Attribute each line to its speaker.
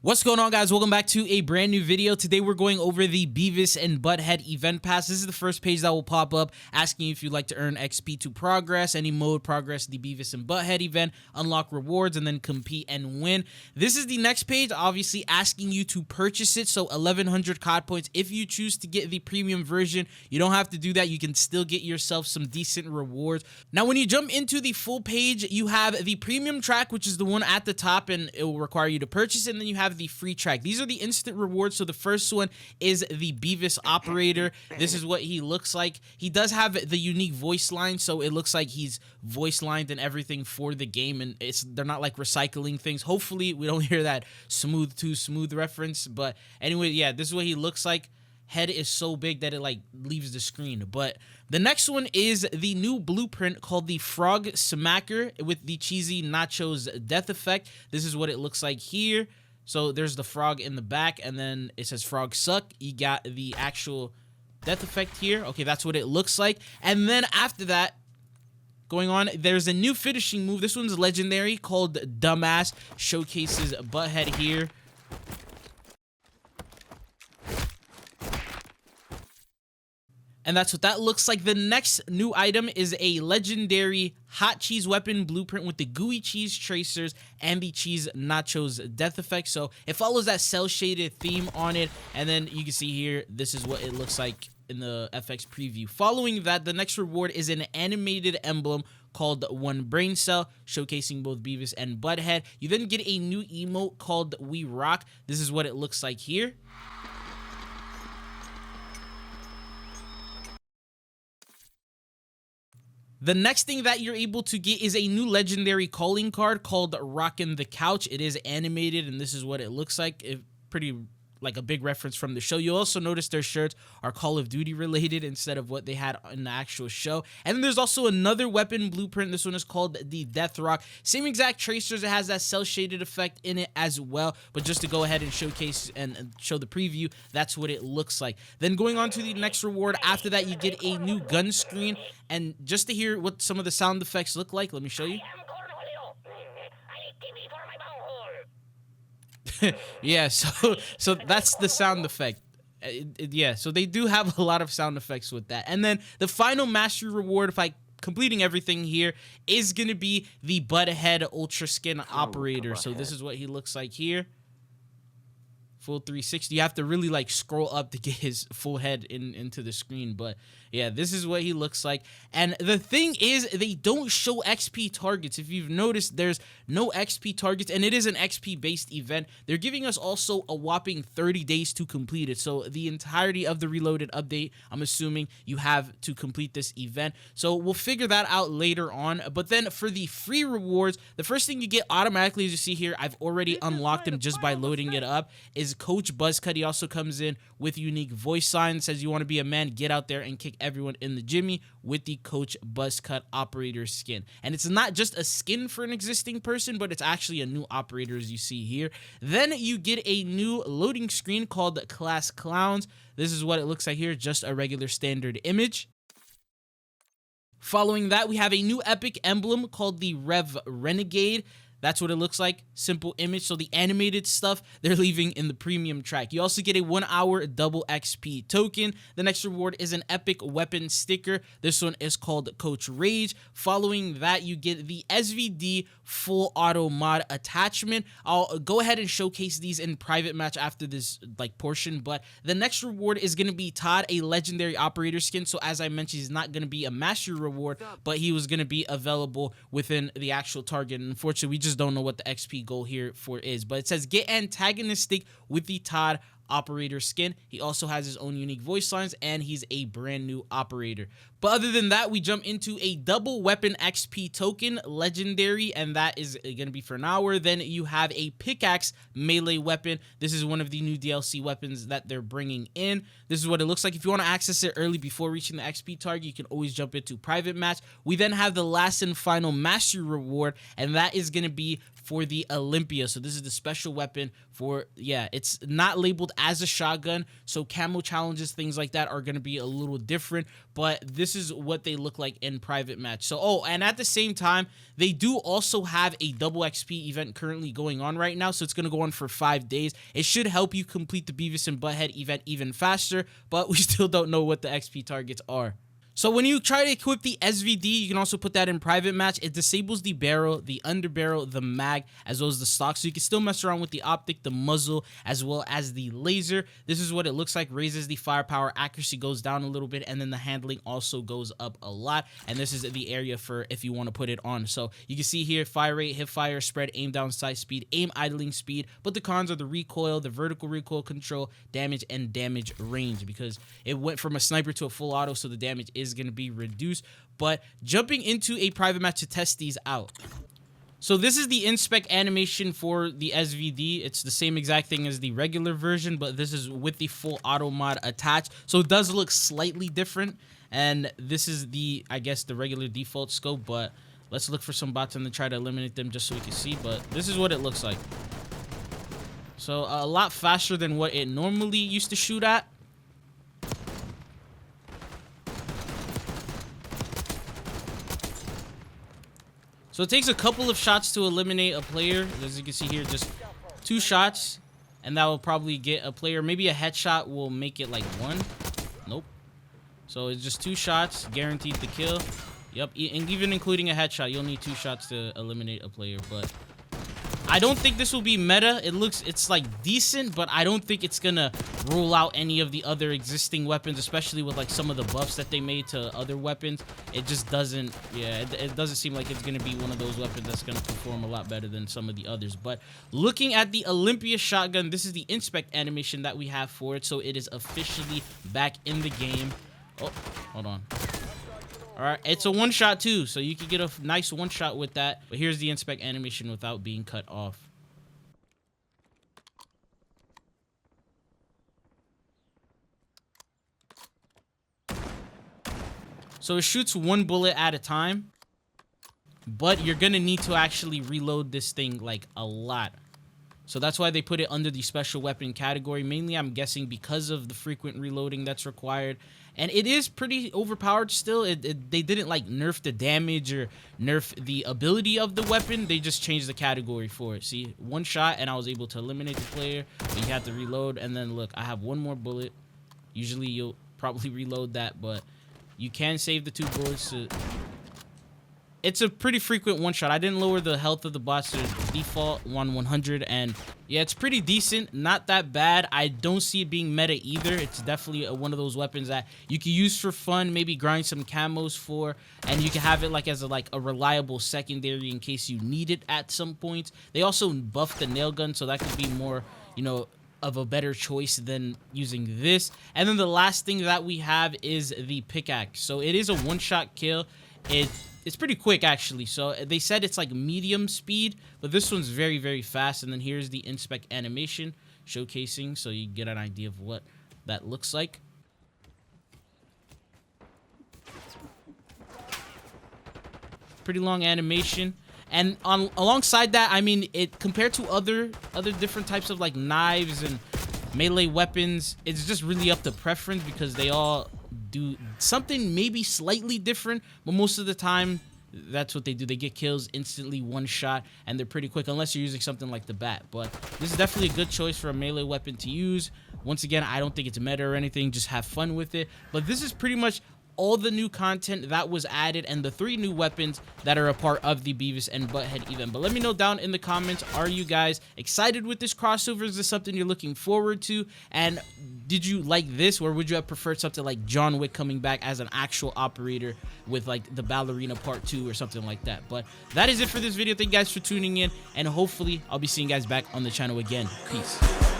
Speaker 1: What's going on, guys? Welcome back to a brand new video. Today we're going over the Beavis and Butthead event pass. This is the first page that will pop up asking you if you'd like to earn XP to progress any mode, progress the Beavis and Butthead event, unlock rewards, and then compete and win. This is the next page, obviously asking you to purchase it. So 1100 COD points. If you choose to get the premium version, you don't have to do that. You can still get yourself some decent rewards. Now, when you jump into the full page, you have the premium track, which is the one at the top, and it will require you to purchase it. And then you have the free track. These are the instant rewards. So the first one is the Beavis operator. This is what he looks like. He does have the unique voice line, so it looks like he's voice lined and everything for the game, and they're not like recycling things. Hopefully we don't hear that smooth too smooth reference, but anyway, yeah, this is what he looks like. Head is so big that it like leaves the screen. But the next one is the new blueprint called the Frog Smacker with the cheesy nachos death effect. This is what it looks like here. So there's the frog in the back, and then it says frog suck. You got the actual death effect here. Okay, that's what it looks like. And then after that, going on, there's a new finishing move. This one's legendary called Dumbass. Showcases Butthead here. And that's what that looks like. The next new item is a legendary hot cheese weapon blueprint with the gooey cheese tracers and the cheese nachos death effect. So it follows that cell shaded theme on it. And then you can see here, this is what it looks like in the FX preview. Following that, the next reward is an animated emblem called One Brain Cell, showcasing both Beavis and Butthead. You then get a new emote called We Rock. This is what it looks like here. The next thing that you're able to get is a new legendary calling card called Rockin' the Couch. It is animated, and this is what it looks like. Pretty like a big reference from the show. You'll also notice their shirts are Call of Duty related instead of what they had in the actual show. And then there's also another weapon blueprint. This one is called the Death Rock. Same exact tracers. It has that cell shaded effect in it as well. But just to go ahead and showcase and show the preview, that's what it looks like. Then going on to the next reward, after that you get a new gun screen. And just to hear what some of the sound effects look like, let me show you. Yeah, so that's the sound effect. Yeah, so they do have a lot of sound effects with that. And then the final mastery reward, if I completing everything here, is gonna be the Butthead Ultra Skin Operator. So this is what he looks like here. Full 360. You have to really like scroll up to get his full head into the screen, but yeah, this is what he looks like. And the thing is, they don't show XP targets. If you've noticed, there's no XP targets, and it is an XP based event. They're giving us also a whopping 30 days to complete it. So the entirety of the Reloaded update, I'm assuming you have to complete this event. So we'll figure that out later on. But then for the free rewards, the first thing you get automatically, as you see here, I've already unlocked them just by loading it up, is Coach Buzzcut. He also comes in with unique voice signs. Says you want to be a man, get out there and kick everyone in the Jimmy with the Coach Buzzcut operator skin. And it's not just a skin for an existing person, but it's actually a new operator, as you see here. Then you get a new loading screen called Class Clowns. This is what it looks like here, just a regular standard image. Following that, we have a new epic emblem called the Rev Renegade. That's what it looks like. Simple image. So the animated stuff, they're leaving in the premium track. You also get a 1 hour double XP token. The next reward is an epic weapon sticker. This one is called Coach Rage. Following that, you get the SVD full auto mod attachment. I'll go ahead and showcase these in private match after this like portion, but the next reward is going to be Todd, a legendary operator skin. So as I mentioned, he's not going to be a mastery reward, but he was going to be available within the actual target. And unfortunately, we just don't know what the XP goal here for is, but it says get antagonistic with the Todd operator skin. He also has his own unique voice lines, and he's a brand new operator. But other than that, we jump into a double weapon XP token, legendary, and that is going to be for an hour. Then you have a pickaxe melee weapon. This is one of the new DLC weapons that they're bringing in. This is what it looks like. If you want to access it early before reaching the XP target, you can always jump into private match. We then have the last and final mastery reward, and that is going to be for the Olympia. So this is the special weapon for, yeah, it's not labeled as a shotgun, so camo challenges, things like that are going to be a little different, but this this is what they look like in private match. So, oh, and at the same time, they do also have a double XP event currently going on right now. So it's going to go on for 5 days. It should help you complete the Beavis and Butthead event even faster, but we still don't know what the XP targets are. So when you try to equip the SVD, you can also put that in private match. It disables the barrel, the underbarrel, the mag, as well as the stock. So you can still mess around with the optic, the muzzle, as well as the laser. This is what it looks like. Raises the firepower, accuracy goes down a little bit, and then the handling also goes up a lot. And this is the area for if you want to put it on. So you can see here, fire rate, hip fire, spread, aim down, sight speed, aim idling speed. But the cons are the recoil, the vertical recoil control, damage, and damage range, because it went from a sniper to a full auto, so the damage is going to be reduced. But jumping into a private match to test these out. So this is the inspect animation for the SVD. It's the same exact thing as the regular version, but this is with the full auto mod attached. So it does look slightly different. And this is the, I guess, the regular default scope, but let's look for some bots and then try to eliminate them just so we can see. But this is what it looks like. So a lot faster than what it normally used to shoot at. So it takes a couple of shots to eliminate a player. As you can see here, just 2 shots, and that will probably get a player. Maybe a headshot will make it like 1. Nope. So it's just 2 shots, guaranteed to kill. Yep, and even including a headshot, you'll need 2 shots to eliminate a player. But I don't think this will be meta. It's like decent, but I don't think it's gonna rule out any of the other existing weapons, especially with like some of the buffs that they made to other weapons. It just doesn't, yeah, it doesn't seem like it's gonna be one of those weapons that's gonna perform a lot better than some of the others. But looking at the Olympia shotgun, this is the inspect animation that we have for it, so it is officially back in the game. Oh, hold on. All right, it's a 1-shot too, so you can get a nice 1-shot with that. But here's the inspect animation without being cut off. So it shoots 1 bullet at a time, but you're gonna need to actually reload this thing like a lot. So that's why they put it under the special weapon category. Mainly, I'm guessing because of the frequent reloading that's required. And it is pretty overpowered still. They didn't like nerf the damage or nerf the ability of the weapon. They just changed the category for it. See, 1 shot and I was able to eliminate the player. But you have to reload. And then look, I have 1 more bullet. Usually you'll probably reload that, but you can save the 2 bullets to... It's a pretty frequent 1-shot. I didn't lower the health of the bots to default 100, and yeah, it's pretty decent. Not that bad. I don't see it being meta either. It's definitely one of those weapons that you can use for fun, maybe grind some camos for, and you can have it like as a reliable secondary in case you need it at some point. They also buffed the nail gun, so that could be more, you know, of a better choice than using this. And then the last thing that we have is the pickaxe. So it is a 1-shot kill. It's pretty quick, actually. So they said it's like medium speed, but this one's very, very fast. And then here's the inspect animation showcasing, so you get an idea of what that looks like. Pretty long animation. And alongside that, I mean, it compared to other different types of like knives and melee weapons, it's just really up to preference, because they all do something maybe slightly different, but most of the time that's what they do. They get kills instantly, 1 shot, and they're pretty quick unless you're using something like the bat. But this is definitely a good choice for a melee weapon to use. Once again, I don't think it's meta or anything, just have fun with it. But this is pretty much all the new content that was added and the 3 new weapons that are a part of the Beavis and Butthead event. But let me know down in the comments, are you guys excited with this crossover? Is this something you're looking forward to? And did you like this, or would you have preferred something like John Wick coming back as an actual operator with like the ballerina part 2 or something like that? But that is it for this video. Thank you guys for tuning in, and hopefully I'll be seeing you guys back on the channel again. Peace.